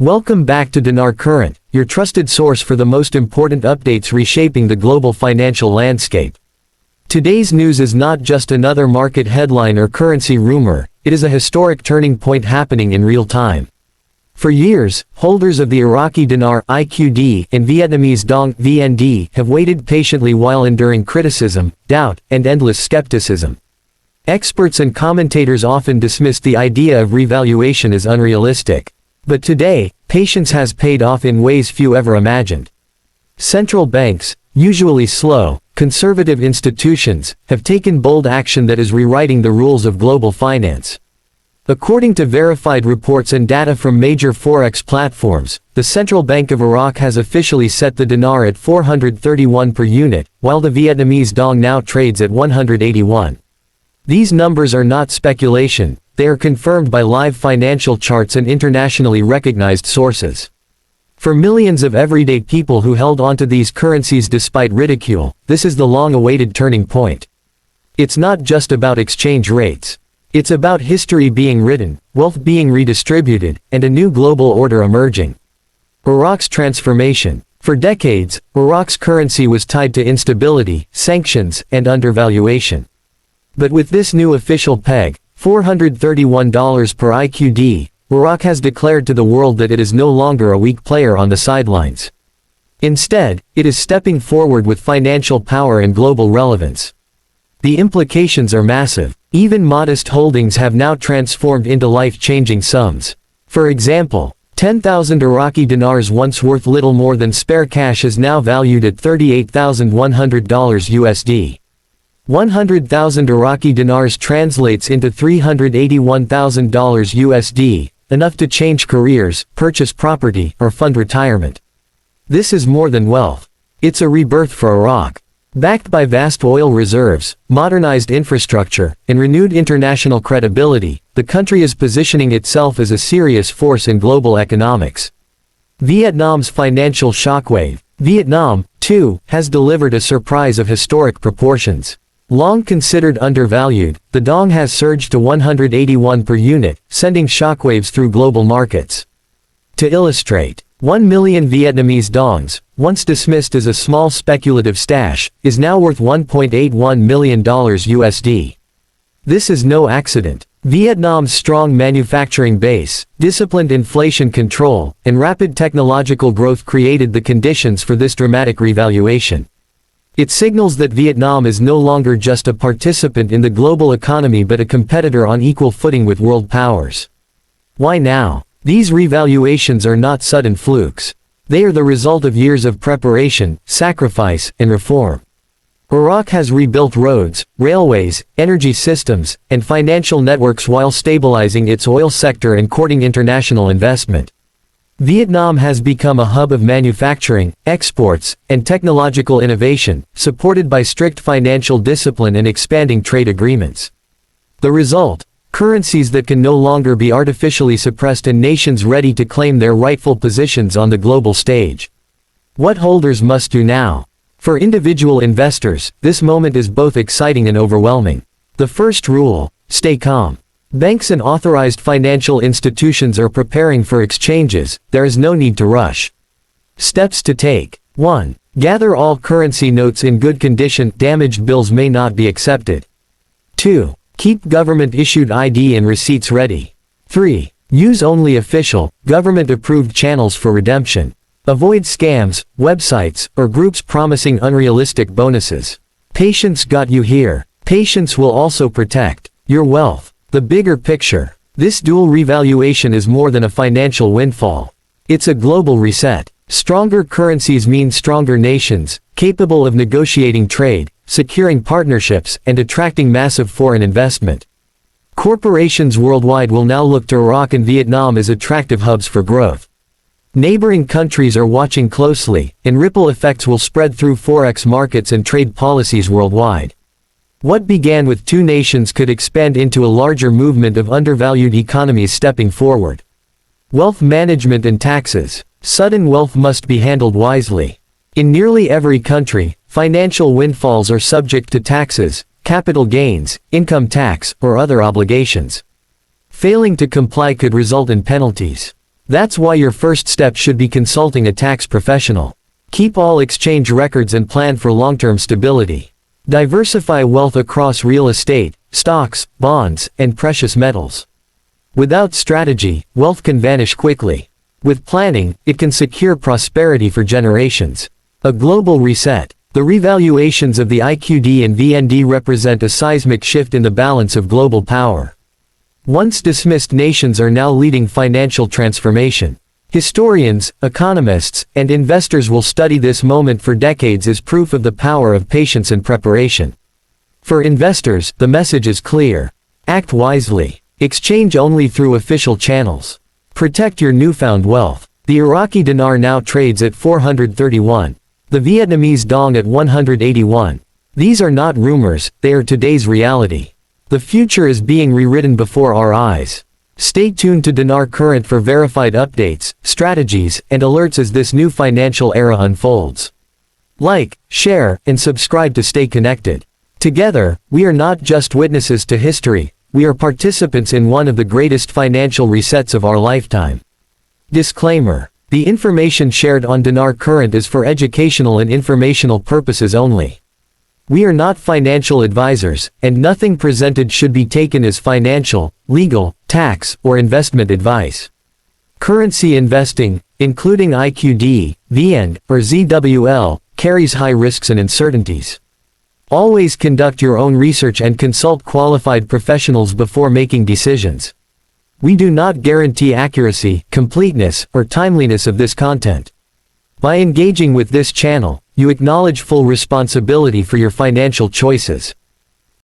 Welcome back to Dinar Current, your trusted source for the most important updates reshaping the global financial landscape. Today's news is not just another market headline or currency rumor, it is a historic turning point happening in real time. For years, holders of the Iraqi Dinar (IQD) and Vietnamese Dong (VND) have waited patiently while enduring criticism, doubt, and endless skepticism. Experts and commentators often dismissed the idea of revaluation as unrealistic. But today, patience has paid off in ways few ever imagined. Central banks, usually slow, conservative institutions, have taken bold action that is rewriting the rules of global finance. According to verified reports and data from major forex platforms, the Central Bank of Iraq has officially set the dinar at 431 per unit, while the Vietnamese Dong now trades at 181. These numbers are not speculation, they are confirmed by live financial charts and internationally recognized sources. For millions of everyday people who held onto these currencies despite ridicule, this is the long-awaited turning point. It's not just about exchange rates. It's about history being written, wealth being redistributed, and a new global order emerging. Iraq's transformation. For decades, Iraq's currency was tied to instability, sanctions, and undervaluation. But with this new official peg, $431 per IQD, Iraq has declared to the world that it is no longer a weak player on the sidelines. Instead, it is stepping forward with financial power and global relevance. The implications are massive. Even modest holdings have now transformed into life-changing sums. For example, 10,000 Iraqi dinars once worth little more than spare cash is now valued at $38,100 USD. 100,000 Iraqi dinars translates into $381,000 USD, enough to change careers, purchase property, or fund retirement. This is more than wealth. It's a rebirth for Iraq. Backed by vast oil reserves, modernized infrastructure, and renewed international credibility, the country is positioning itself as a serious force in global economics. Vietnam's financial shockwave. Vietnam, too, has delivered a surprise of historic proportions. Long considered undervalued, the Dong has surged to 181 per unit, sending shockwaves through global markets. To illustrate, 1 million Vietnamese Dongs, once dismissed as a small speculative stash, is now worth $1.81 million USD. This is no accident. Vietnam's strong manufacturing base, disciplined inflation control, and rapid technological growth created the conditions for this dramatic revaluation. It signals that Vietnam is no longer just a participant in the global economy but a competitor on equal footing with world powers. Why now? These revaluations are not sudden flukes. They are the result of years of preparation, sacrifice, and reform. Iraq has rebuilt roads, railways, energy systems, and financial networks while stabilizing its oil sector and courting international investment. Vietnam has become a hub of manufacturing, exports, and technological innovation, supported by strict financial discipline and expanding trade agreements. The result? Currencies that can no longer be artificially suppressed and nations ready to claim their rightful positions on the global stage. What holders must do now? For individual investors, this moment is both exciting and overwhelming. The first rule: stay calm. Banks and authorized financial institutions are preparing for exchanges, there is no need to rush. Steps to take. 1. Gather all currency notes in good condition, damaged bills may not be accepted. 2. Keep government-issued ID and receipts ready. 3. Use only official, government-approved channels for redemption. Avoid scams, websites, or groups promising unrealistic bonuses. Patience got you here. Patience will also protect your wealth. The bigger picture. This dual revaluation is more than a financial windfall. It's a global reset. Stronger currencies mean stronger nations, capable of negotiating trade, securing partnerships, and attracting massive foreign investment. Corporations worldwide will now look to Iraq and Vietnam as attractive hubs for growth. Neighboring countries are watching closely, and ripple effects will spread through forex markets and trade policies worldwide. What began with two nations could expand into a larger movement of undervalued economies stepping forward. Wealth management and taxes. Sudden wealth must be handled wisely. In nearly every country, financial windfalls are subject to taxes, capital gains, income tax, or other obligations. Failing to comply could result in penalties. That's why your first step should be consulting a tax professional. Keep all exchange records and plan for long-term stability. Diversify wealth across real estate, stocks, bonds, and precious metals. Without strategy, wealth can vanish quickly. With planning, it can secure prosperity for generations. A global reset. The revaluations of the IQD and VND represent a seismic shift in the balance of global power. Once dismissed nations are now leading financial transformation. Historians, economists, and investors will study this moment for decades as proof of the power of patience and preparation. For investors, the message is clear. Act wisely. Exchange only through official channels. Protect your newfound wealth. The Iraqi Dinar now trades at 431. The Vietnamese Dong at 181. These are not rumors, they are today's reality. The future is being rewritten before our eyes. Stay tuned to Dinar Current for verified updates, strategies, and alerts as this new financial era unfolds. Like, share, and subscribe to stay connected. Together, we are not just witnesses to history, we are participants in one of the greatest financial resets of our lifetime. Disclaimer: the information shared on Dinar Current is for educational and informational purposes only. We are not financial advisors, and nothing presented should be taken as financial, legal, tax, or investment advice. Currency investing, including IQD, VND, or ZWL, carries high risks and uncertainties. Always conduct your own research and consult qualified professionals before making decisions. We do not guarantee accuracy, completeness, or timeliness of this content. By engaging with this channel, you acknowledge full responsibility for your financial choices.